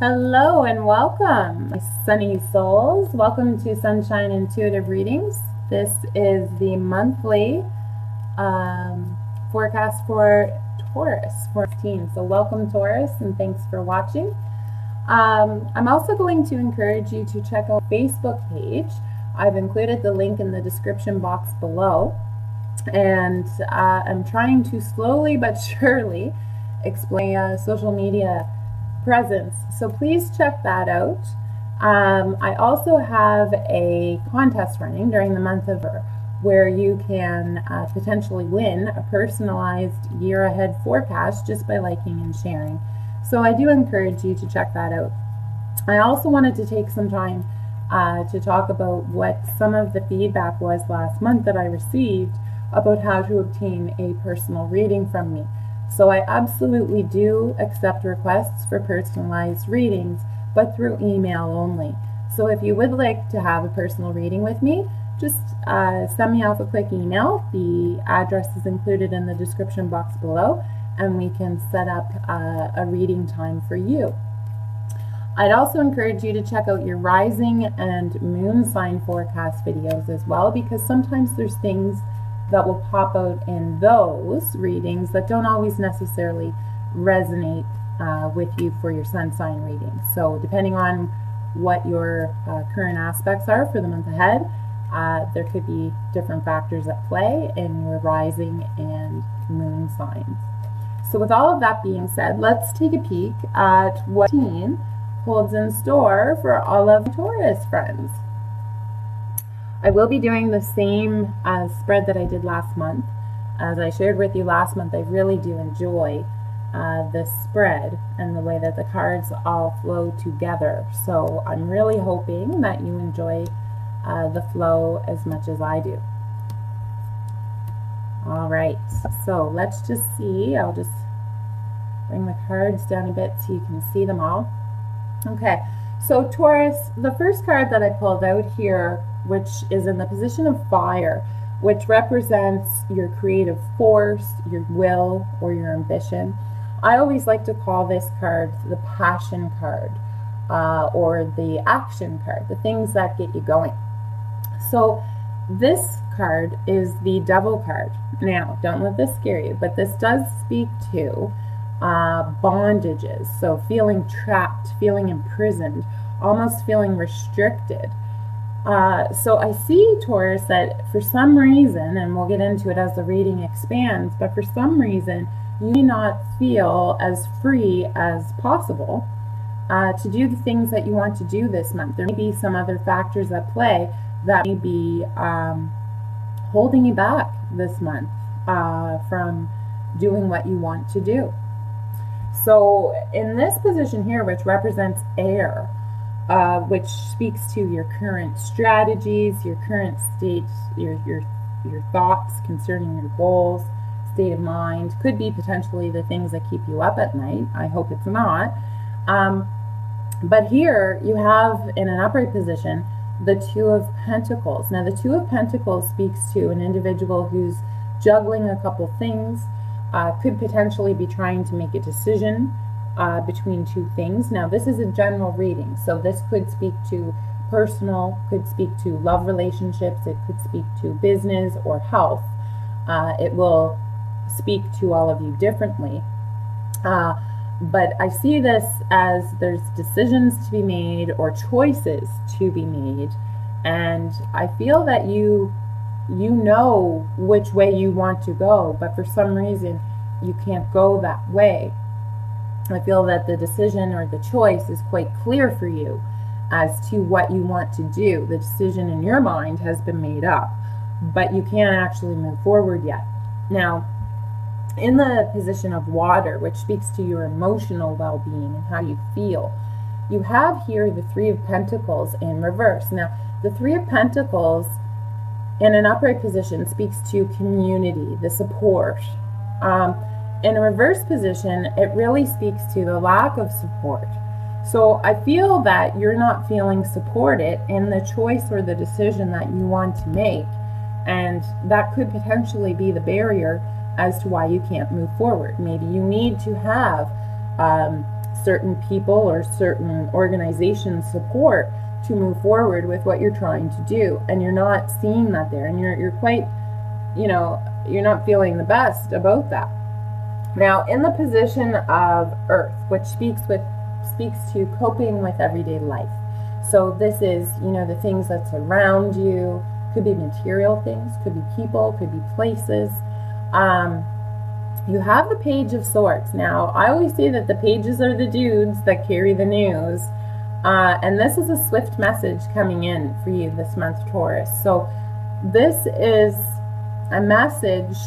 Hello and welcome, my sunny souls. Welcome to Sunshine Intuitive Readings. This is the monthly forecast for Taurus for 15. So welcome Taurus and thanks for watching. I'm also going to encourage you to check out our Facebook page. I've included the link in the description box below. And I'm trying to slowly but surely explain social media presence, so please check that out. I also have a contest running during the month of where you can potentially win a personalized year ahead forecast just by liking and sharing. So I do encourage you to check that out. I also wanted to take some time to talk about what some of the feedback was last month that I received about how to obtain a personal reading from me. So I absolutely do accept requests for personalized readings, but through email only. So if you would like to have a personal reading with me, just send me off a quick email. The address is included in the description box below, and we can set up a reading time for you. I'd also encourage you to check out your rising and moon sign forecast videos as well, because sometimes there's things that will pop out in those readings that don't always necessarily resonate with you for your sun sign reading. So depending on what your current aspects are for the month ahead, there could be different factors at play in your rising and moon signs. So with all of that being said, let's take a peek at what teen holds in store for all of Taurus friends. I will be doing the same spread that I did last month. As I shared with you last month, I really do enjoy this spread and the way that the cards all flow together. So I'm really hoping that you enjoy the flow as much as I do. All right, so let's just see. I'll just bring the cards down a bit so you can see them all. Okay, so Taurus, the first card that I pulled out here, which is in the position of fire, which represents your creative force, your will, or your ambition. I always like to call this card the passion card, or the action card, the things that get you going. So this card is the Devil card. Now, don't let this scare you, but this does speak to bondages. So feeling trapped, feeling imprisoned, almost feeling restricted. So I see, Taurus, that for some reason, and we'll get into it as the reading expands, but for some reason you may not feel as free as possible to do the things that you want to do this month. There may be some other factors at play that may be holding you back this month from doing what you want to do. So in this position here, which represents air, which speaks to your current strategies, your current state, your thoughts concerning your goals, state of mind, could be potentially the things that keep you up at night. I hope it's not. But here you have, in an upright position, the Two of Pentacles. Now the Two of Pentacles speaks to an individual who's juggling a couple things, could potentially be trying to make a decision between two things. Now this is a general reading, so this could speak to personal, could speak to love relationships, it could speak to business or health. It will speak to all of you differently. But I see this as there's decisions to be made or choices to be made, and I feel that you know which way you want to go, but for some reason you can't go that way. I feel that the decision or the choice is quite clear for you as to what you want to do. The decision in your mind has been made up, but you can't actually move forward yet. Now, in the position of water, which speaks to your emotional well-being and how you feel, you have here the Three of Pentacles in reverse. Now, the Three of Pentacles in an upright position speaks to community, the support. In a reverse position, it really speaks to the lack of support. So I feel that you're not feeling supported in the choice or the decision that you want to make, and that could potentially be the barrier as to why you can't move forward. Maybe you need to have certain people or certain organizations support to move forward with what you're trying to do, and you're not seeing that there, and you're quite, you're not feeling the best about that. Now, in the position of Earth, which speaks to coping with everyday life. So this is, the things that's around you. Could be material things, could be people, could be places. You have the Page of Swords. Now, I always say that the pages are the dudes that carry the news. And this is a swift message coming in for you this month, Taurus. So this is a message,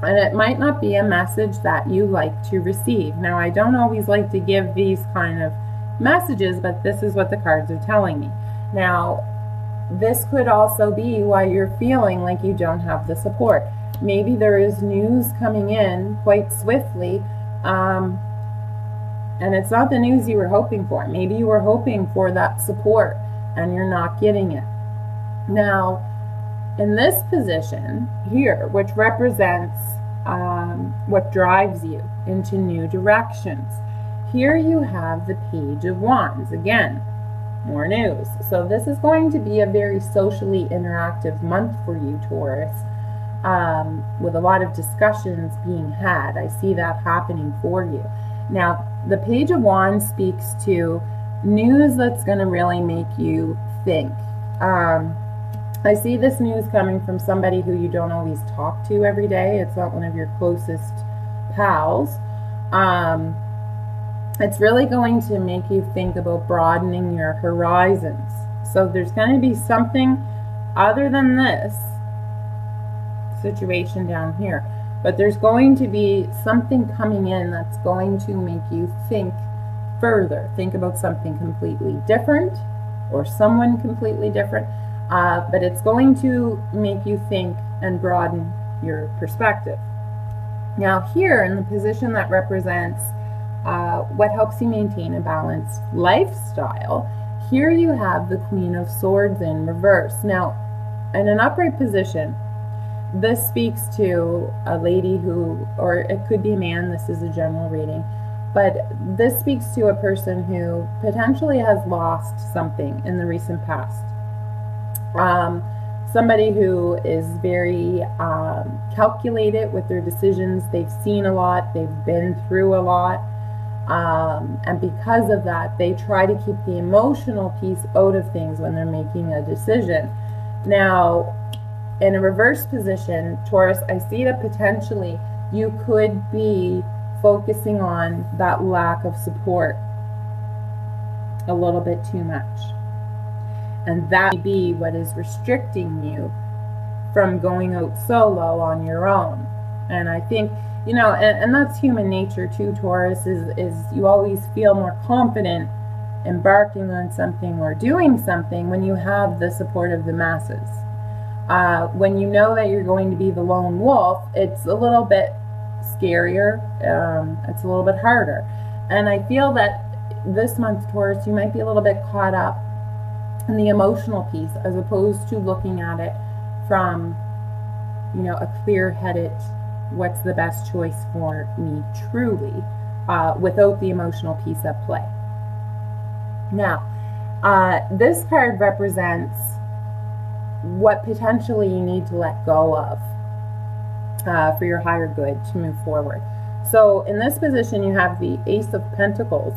and it might not be a message that you like to receive. Now, I don't always like to give these kind of messages, but this is what the cards are telling me. Now, this could also be why you're feeling like you don't have the support. Maybe there is news coming in quite swiftly, and it's not the news you were hoping for. Maybe you were hoping for that support, and you're not getting it. Now, in this position here, which represents what drives you into new directions, here you have the Page of Wands. Again, more news. So this is going to be a very socially interactive month for you, Taurus, with a lot of discussions being had. I see that happening for you. Now, the Page of Wands speaks to news that's going to really make you think. I see this news coming from somebody who you don't always talk to every day. It's not one of your closest pals. It's really going to make you think about broadening your horizons. So there's going to be something other than this situation down here. But there's going to be something coming in that's going to make you think further. Think about something completely different or someone completely different. But it's going to make you think and broaden your perspective. Now here, in the position that represents what helps you maintain a balanced lifestyle, here you have the Queen of Swords in reverse. Now, in an upright position, this speaks to a lady who, or it could be a man, this is a general reading, but this speaks to a person who potentially has lost something in the recent past. Somebody who is very calculated with their decisions. They've seen a lot, they've been through a lot, and because of that, they try to keep the emotional piece out of things when they're making a decision. Now, in a reverse position, Taurus, I see that potentially you could be focusing on that lack of support a little bit too much. And that may be what is restricting you from going out solo on your own. And I think, and that's human nature too, Taurus, is you always feel more confident embarking on something or doing something when you have the support of the masses. When you know that you're going to be the lone wolf, it's a little bit scarier, it's a little bit harder. And I feel that this month, Taurus, you might be a little bit caught up in the emotional piece as opposed to looking at it from, a clear-headed, what's the best choice for me truly, without the emotional piece at play. Now, this card represents what potentially you need to let go of for your higher good to move forward. So in this position, you have the Ace of Pentacles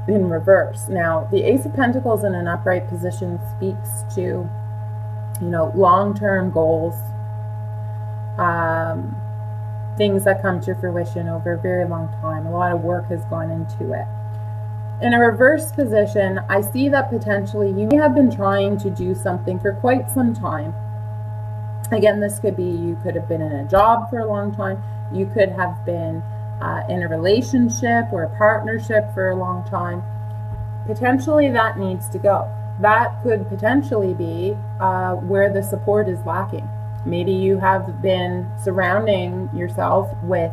in reverse. Now, the Ace of Pentacles in an upright position speaks to, long-term goals, things that come to fruition over a very long time. A lot of work has gone into it. In a reverse position, I see that potentially you may have been trying to do something for quite some time. Again, this could be, you could have been in a job for a long time. You could have been in a relationship or a partnership for a long time. Potentially that needs to go. That could potentially be where the support is lacking. Maybe you have been surrounding yourself with,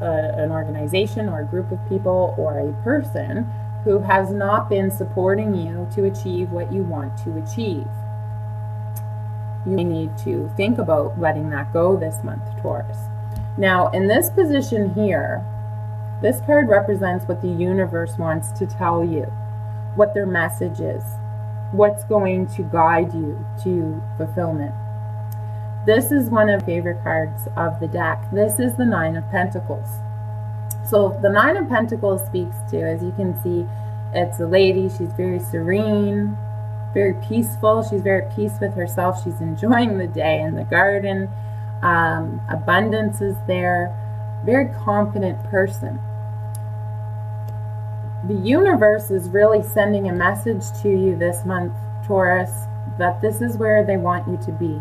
an organization or a group of people or a person who has not been supporting you to achieve what you want to achieve. You may need to think about letting that go this month, Taurus. Now, in this position here, This card represents what the universe wants to tell you, what their message is, what's going to guide you to fulfillment. This is one of my favorite cards of the deck. This is the Nine of Pentacles. So the Nine of Pentacles speaks to, as you can see, it's a lady. She's very serene, very peaceful. She's very at peace with herself. She's enjoying the day in the garden. Abundance is there. Very confident person. The universe is really sending a message to you this month, Taurus, that this is where they want you to be.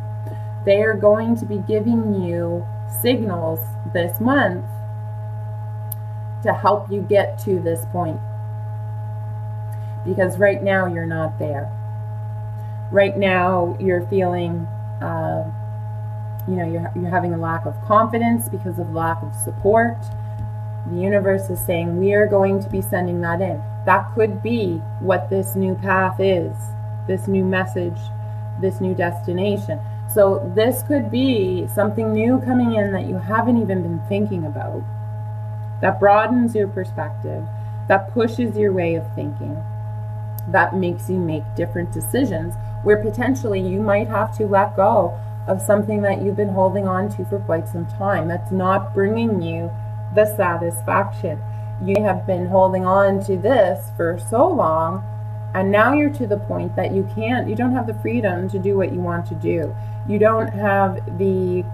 They are going to be giving you signals this month to help you get to this point. Because right now you're not there. Right now you're feeling, you're having a lack of confidence because of lack of support. The universe is saying we are going to be sending that in. That could be what this new path is, this new message, this new destination. So this could be something new coming in that you haven't even been thinking about, that broadens your perspective, that pushes your way of thinking, that makes you make different decisions, where potentially you might have to let go of something that you've been holding on to for quite some time that's not bringing you the satisfaction. You have been holding on to this for so long, and now you're to the point that you don't have the freedom to do what you want to do. You don't have the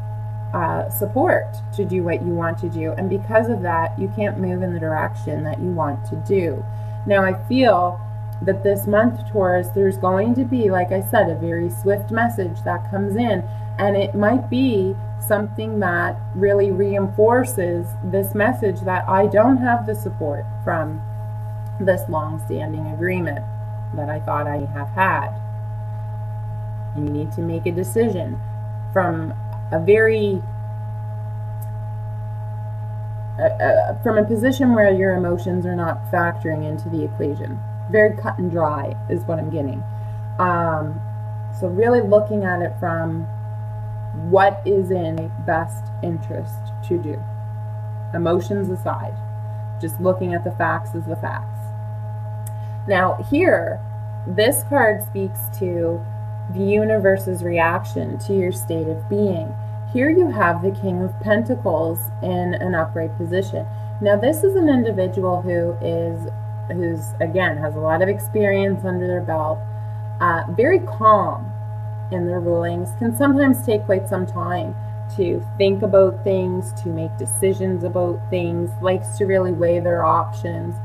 support to do what you want to do, and because of that, you can't move in the direction that you want to do. Now, I feel that this month, Taurus, there's going to be, like I said, a very swift message that comes in, and it might be something that really reinforces this message that I don't have the support from this long-standing agreement that I thought I have had. You need to make a decision from a very from a position where your emotions are not factoring into the equation. Very cut and dry is what I'm getting. So really looking at it from what is in best interest to do. Emotions aside, just looking at the facts as the facts. Now here, this card speaks to the universe's reaction to your state of being. Here you have the King of Pentacles in an upright position. Now this is an individual who's again has a lot of experience under their belt, very calm in their rulings, can sometimes take quite some time to think about things, to make decisions about things, likes to really weigh their options.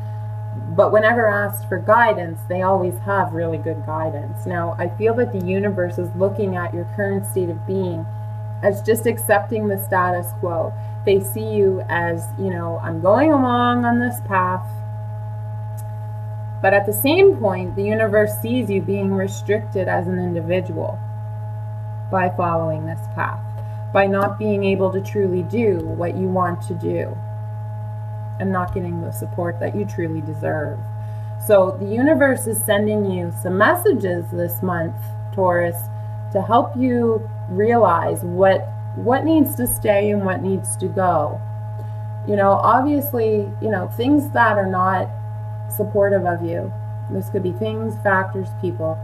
But whenever asked for guidance, they always have really good guidance. Now, I feel that the universe is looking at your current state of being as just accepting the status quo. They see you as, I'm going along on this path. But at the same point, the universe sees you being restricted as an individual by following this path, by not being able to truly do what you want to do, and not getting the support that you truly deserve. So the universe is sending you some messages this month, Taurus, to help you realize what needs to stay and what needs to go. Obviously, things that are not supportive of you, this could be things, factors, people,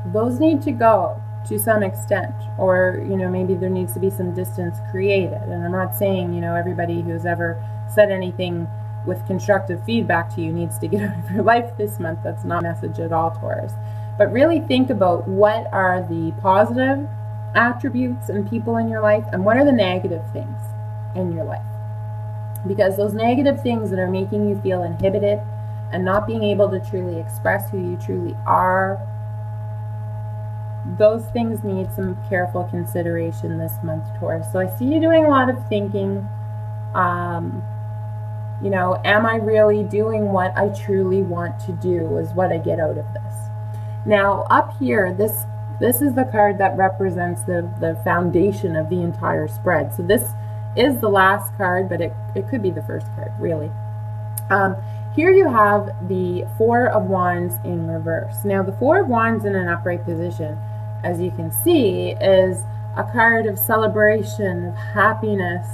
those need to go to some extent, or maybe there needs to be some distance created. And I'm not saying everybody who's ever said anything with constructive feedback to you needs to get out of your life this month. That's not a message at all, Taurus. But really think about what are the positive attributes and people in your life, and what are the negative things in your life. Because those negative things that are making you feel inhibited and not being able to truly express who you truly are, those things need some careful consideration this month, Taurus. So I see you doing a lot of thinking. Am I really doing what I truly want to do is what I get out of this. Now up here, this is the card that represents the foundation of the entire spread. So this is the last card, but it could be the first card, really. Here you have the Four of Wands in reverse. Now the Four of Wands in an upright position, as you can see, is a card of celebration, of happiness,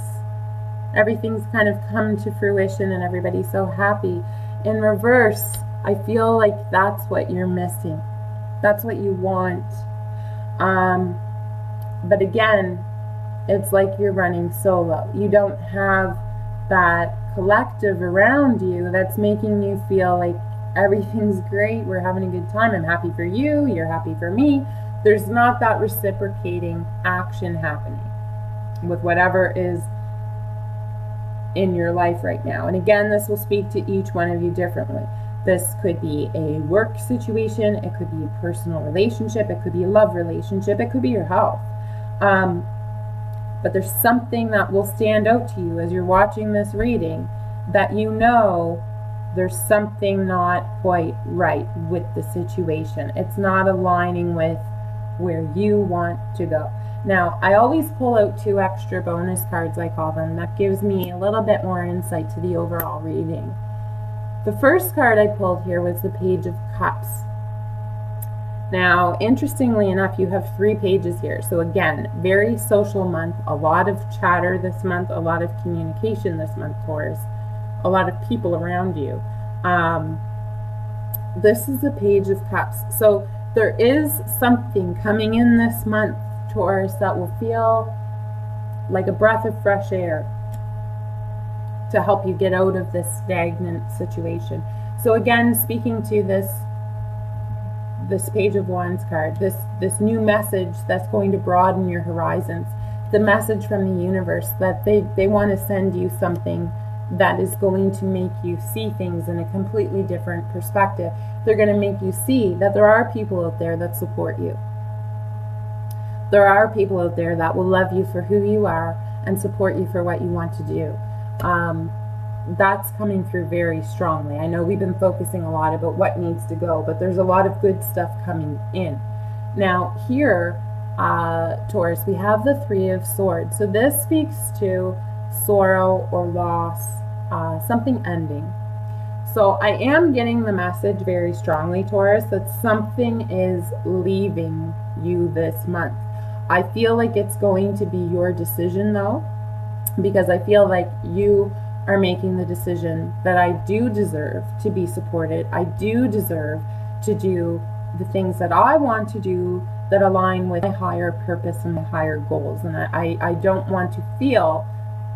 everything's kind of come to fruition and everybody's so happy. In reverse, I feel like that's what you're missing. That's what you want. But again, it's like you're running solo. You don't have that collective around you that's making you feel like everything's great, we're having a good time, I'm happy for you, you're happy for me. There's not that reciprocating action happening with whatever is in your life right now. And again, this will speak to each one of you differently. This could be a work situation, it could be a personal relationship, it could be a love relationship, it could be your health. But there's something that will stand out to you as you're watching this reading, that you know there's something not quite right with the situation. It's not aligning with where you want to go. Now, I always pull out 2 extra bonus cards, I call them. That gives me a little bit more insight to the overall reading. The first card I pulled here was the Page of Cups. Now, interestingly enough, you have 3 pages here. So again, very social month, a lot of chatter this month, a lot of communication this month, Taurus, a lot of people around you. This is the Page of Cups. So there is something coming in this month, Taurus, that will feel like a breath of fresh air to help you get out of this stagnant situation. So again, speaking to this Page of Wands card, this new message that's going to broaden your horizons, the message from the universe that they want to send you something that is going to make you see things in a completely different perspective. They're going to make you see that there are people out there that support you. There are people out there that will love you for who you are and support you for what you want to do. That's coming through very strongly. I know we've been focusing a lot about what needs to go, but there's a lot of good stuff coming in. Now here, Taurus, we have the 3 of Swords. So this speaks to sorrow or loss, something ending. So I am getting the message very strongly, Taurus, that something is leaving you this month. I feel like it's going to be your decision though, because I feel like you are making the decision that I do deserve to be supported. I do deserve to do the things that I want to do that align with my higher purpose and my higher goals. And I don't want to feel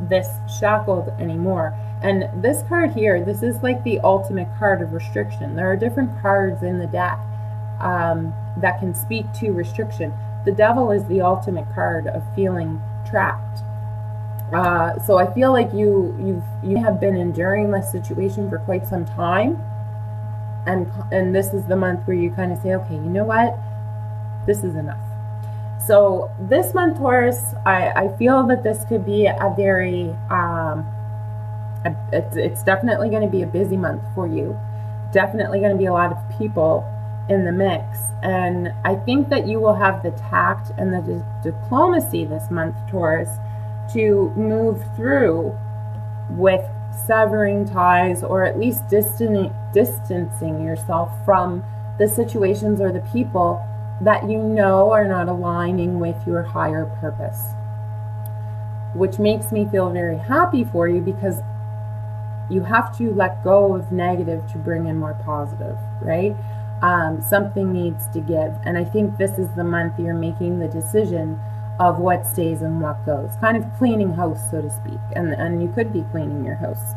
this shackled anymore. And this card here, this is like the ultimate card of restriction. There are different cards in the deck that can speak to restriction. The Devil is the ultimate card of feeling trapped. So I feel like you have been enduring this situation for quite some time, and this is the month where you kind of say, okay, you know what, this is enough. So this month, Taurus, I feel that this could be a very it's definitely going to be a busy month for you. Definitely going to be a lot of people in the mix, and I think that you will have the tact and the diplomacy this month, Taurus, to move through with severing ties, or at least distancing yourself from the situations or the people that you know are not aligning with your higher purpose, which makes me feel very happy for you, because you have to let go of negative to bring in more positive, right? Something needs to give, and I think this is the month you're making the decision of what stays and what goes, kind of cleaning house, so to speak, and you could be cleaning your house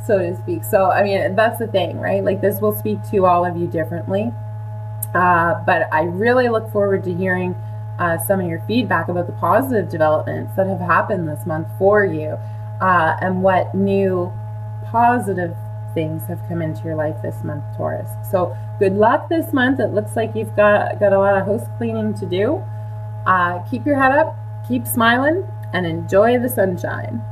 so to speak. So I mean, that's the thing, right? Like, this will speak to all of you differently, but I really look forward to hearing some of your feedback about the positive developments that have happened this month for you, and what new positive things have come into your life this month, Taurus. So good luck this month. It looks like you've got a lot of house cleaning to do. Keep your head up, keep smiling, and enjoy the sunshine.